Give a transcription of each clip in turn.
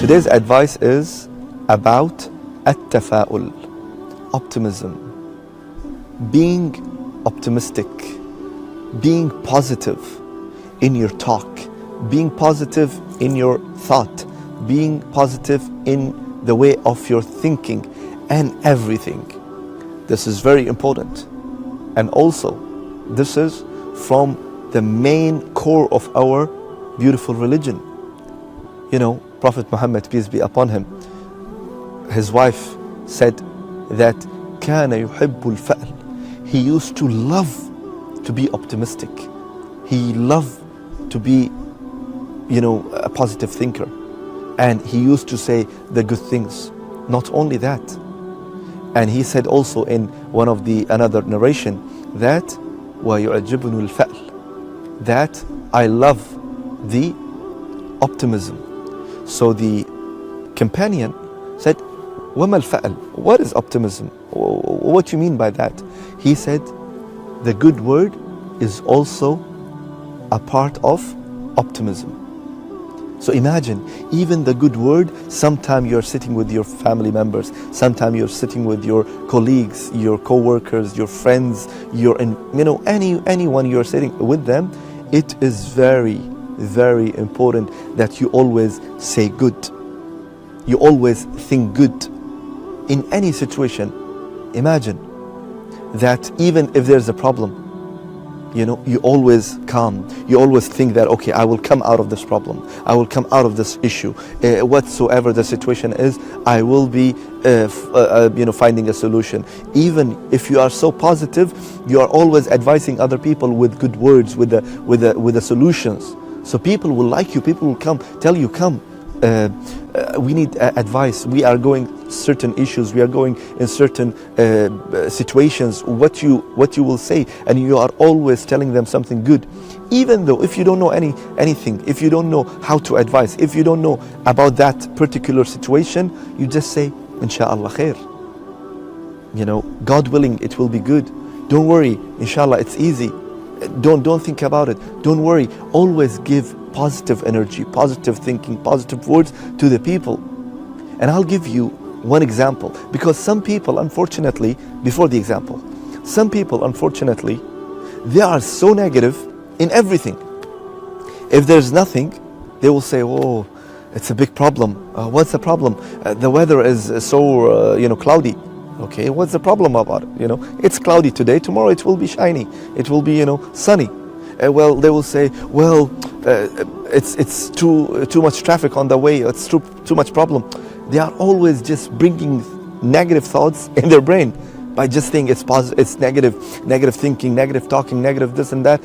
Today's advice is about at-tafa'ul, optimism, being optimistic, being positive in your talk, being positive in your thought, being positive in the way of your thinking and everything. This is very important. And also, this is from the main core of our beautiful religion. You know, Prophet Muhammad, peace be upon him, his wife said that كَانَ يُحِبُّ الْفَأْلِ. He used to love to be optimistic. He loved to be, a positive thinker. And he used to say the good things. Not only that. And he said also in one of another narration that وَيُعْجِبُنُ الْفَأْلِ, that I love the optimism. So the companion said, وَمَا الْفَأْلِ? What is optimism? What do you mean by that? He said, the good word is also a part of optimism. So imagine, even the good word, sometime you're sitting with your family members, sometime you're sitting with your colleagues, your co-workers, your friends, anyone you're sitting with them, it is very, very important that you always say good. You always think good in any situation. Imagine that even if there's a problem, you always calm. You always think that, okay, I will come out of this problem. I will come out of this issue. Whatsoever the situation is, I will be, finding a solution. Even if you are so positive, you are always advising other people with good words, with the solutions. So people will like you. People will tell you, come. We need advice. We are going certain issues. We are going in certain situations. What you will say, and you are always telling them something good. Even though if you don't know anything, if you don't know how to advise, if you don't know about that particular situation, you just say, Inshallah khair. God willing, it will be good. Don't worry, Inshallah, it's easy. Don't think about it. Don't worry. Always give positive energy, positive thinking, positive words to the people. And I'll give you one example, because some people, unfortunately, before the example, some people, unfortunately, they are so negative in everything. If there's nothing, they will say, oh, it's a big problem. What's the problem? The weather is so, cloudy. Okay, what's the problem about it? It's cloudy today, tomorrow it will be shiny. It will be, sunny. Well, they will say, well, it's too much traffic on the way. It's too much problem. They are always just bringing negative thoughts in their brain by just saying it's positive, it's negative thinking, negative talking, negative this and that.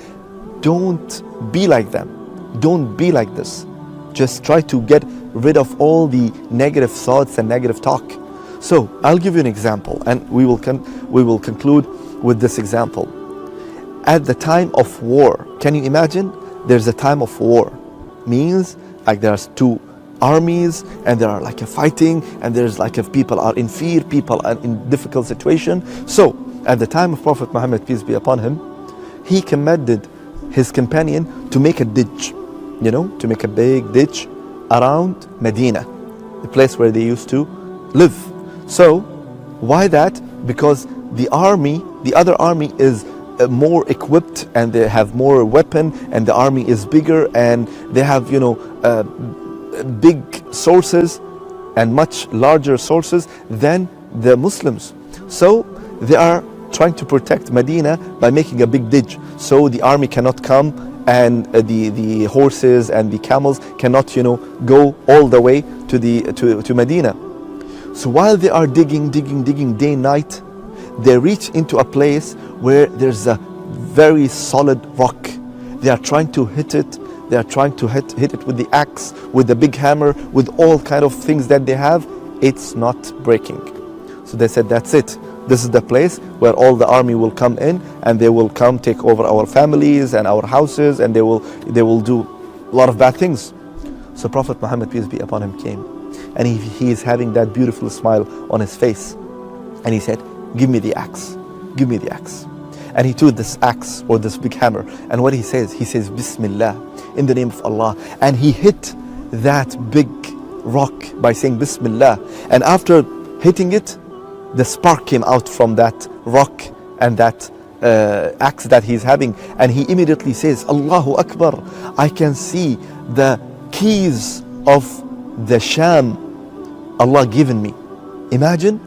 Don't be like them. Don't be like this. Just try to get rid of all the negative thoughts and negative talk. So I'll give you an example, and we will conclude with this example. At the time of war, can you imagine? There's a time of war. Means like there's two armies, and there are like a fighting, and there's like if people are in fear, people are in difficult situation. So at the time of Prophet Muhammad, peace be upon him, he commanded his companion to make a ditch, to make a big ditch around Medina, the place where they used to live. So why that? Because the other army is more equipped, and they have more weapon, and the army is bigger, and they have big sources and much larger sources than the Muslims. So they are trying to protect Medina by making a big ditch, so the army cannot come, and the horses and the camels cannot go all the way to Medina. So while they are digging day and night, they reach into a place where there's a very solid rock. They are trying to hit it. They are trying to hit it with the axe, with the big hammer, with all kind of things that they have. It's not breaking. So they said, that's it. This is the place where all the army will come in, and they will come take over our families and our houses, and they will do a lot of bad things. So Prophet Muhammad, peace be upon him, came, and he is having that beautiful smile on his face, and he said, give me the axe, give me the axe. And he took this axe or this big hammer, and what he says Bismillah, in the name of Allah, and he hit that big rock by saying Bismillah. And after hitting it, the spark came out from that rock and that axe that he's having. And he immediately says, Allahu Akbar, I can see the keys of the Sham Allah given me. Imagine,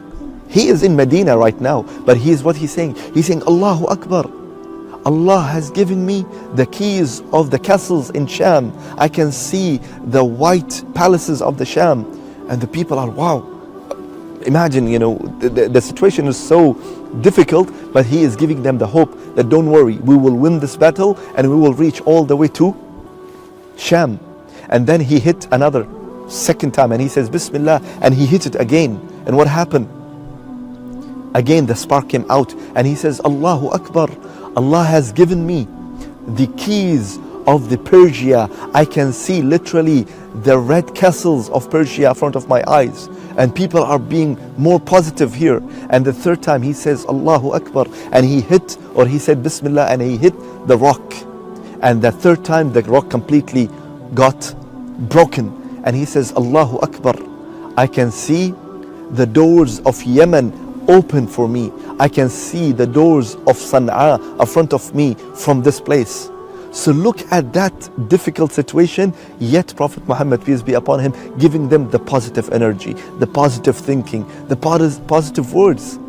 he is in Medina right now, but what he's saying? He's saying, Allahu Akbar, Allah has given me the keys of the castles in Sham. I can see the white palaces of the Sham. And the people are, wow. Imagine, the situation is so difficult, but he is giving them the hope that don't worry, we will win this battle and we will reach all the way to Sham. And then he hit another second time and he says Bismillah, and he hit it again. And what happened? Again the spark came out and he says, Allahu Akbar, Allah has given me the keys of the Persia. I can see literally the red castles of Persia in front of my eyes, and people are being more positive here. And the third time he says Allahu Akbar, and he said Bismillah, and he hit the rock. And the third time the rock completely got broken, and he says Allahu Akbar, I can see the doors of Yemen open for me. I can see the doors of Sana'a in front of me from this place. So look at that difficult situation, yet Prophet Muhammad, peace be upon him, giving them the positive energy, the positive thinking, the positive words.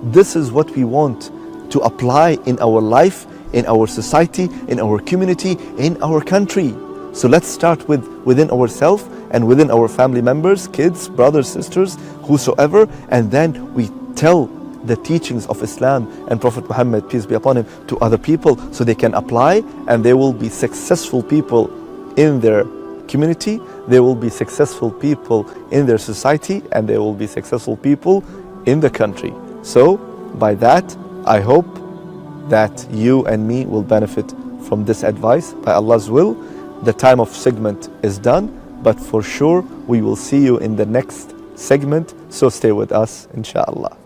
This is what we want to apply in our life, in our society, in our community, in our country. So let's start within ourselves and within our family members, kids, brothers, sisters, whosoever, and then we tell the teachings of Islam and Prophet Muhammad, peace be upon him, to other people so they can apply, and they will be successful people in their community, they will be successful people in their society, and they will be successful people in the country. So by that, I hope that you and me will benefit from this advice by Allah's will. The time of segment is done, but for sure we will see you in the next segment, so stay with us, inshallah.